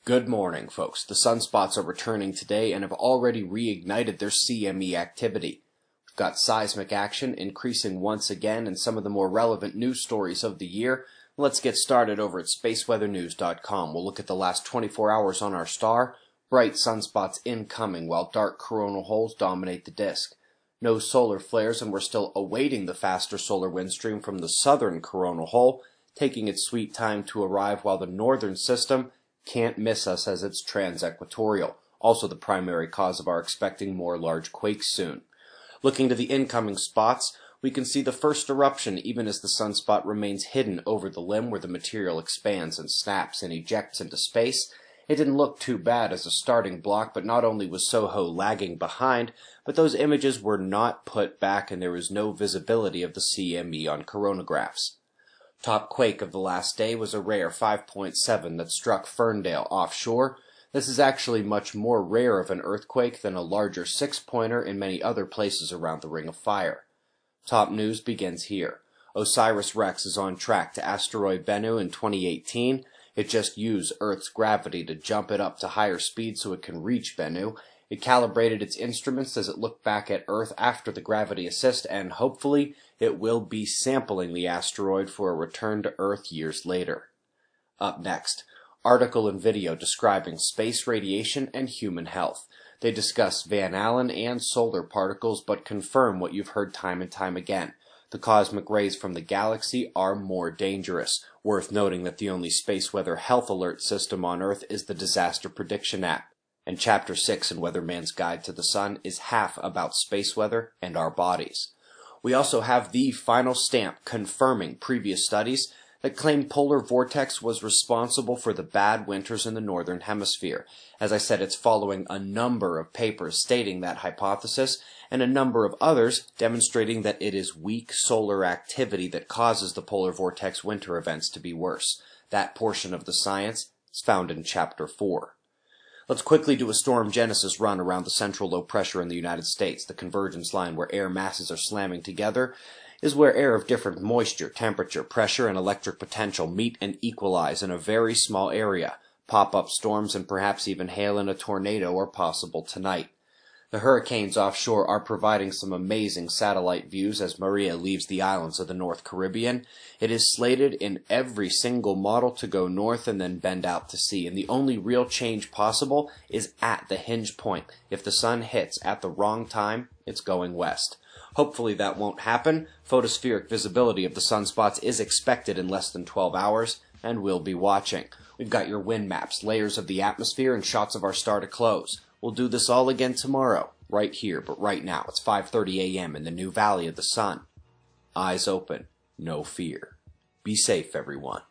Good morning, folks. The sunspots are returning today and have already reignited their CME activity. We've got seismic action increasing once again in some of the more relevant news stories of the year. Let's get started over at spaceweathernews.com. We'll look at the last 24 hours on our star. Bright sunspots incoming while dark coronal holes dominate the disk. No solar flares, and we're still awaiting the faster solar wind stream from the southern coronal hole, taking its sweet time to arrive, while the northern system can't miss us as it's trans-equatorial, also the primary cause of our expecting more large quakes soon. Looking to the incoming spots, we can see the first eruption even as the sunspot remains hidden over the limb where the material expands and snaps and ejects into space. It didn't look too bad as a starting block, but not only was SOHO lagging behind, but those images were not put back and there was no visibility of the CME on coronagraphs. Top quake of the last day was a rare 5.7 that struck Ferndale offshore. This is actually much more rare of an earthquake than a larger 6-pointer in many other places around the Ring of Fire. Top news begins here. OSIRIS-REx is on track to asteroid Bennu in 2018. It just used Earth's gravity to jump it up to higher speed so it can reach Bennu. It calibrated its instruments as it looked back at Earth after the gravity assist, and hopefully it will be sampling the asteroid for a return to Earth years later. Up next, article and video describing space radiation and human health. They discuss Van Allen and solar particles, but confirm what you've heard time and time again. The cosmic rays from the galaxy are more dangerous. Worth noting that the only space weather health alert system on Earth is the Disaster Prediction app. And Chapter 6 in Weatherman's Guide to the Sun is half about space weather and our bodies. We also have the final stamp confirming previous studies that claimed polar vortex was responsible for the bad winters in the northern hemisphere. As I said, it's following a number of papers stating that hypothesis and a number of others demonstrating that it is weak solar activity that causes the polar vortex winter events to be worse. That portion of the science is found in Chapter 4. Let's quickly do a storm genesis run around the central low pressure in the United States. The convergence line where air masses are slamming together is where air of different moisture, temperature, pressure, and electric potential meet and equalize in a very small area. Pop-up storms and perhaps even hail and a tornado are possible tonight. The hurricanes offshore are providing some amazing satellite views as Maria leaves the islands of the North Caribbean. It is slated in every single model to go north and then bend out to sea, and the only real change possible is at the hinge point. If the sun hits at the wrong time, it's going west. Hopefully that won't happen. Photospheric visibility of the sunspots is expected in less than 12 hours, and we'll be watching. We've got your wind maps, layers of the atmosphere, and shots of our star to close. We'll do this all again tomorrow, right here, but right now it's 5:30 a.m. in the new Valley of the Sun. Eyes open, no fear. Be safe, everyone.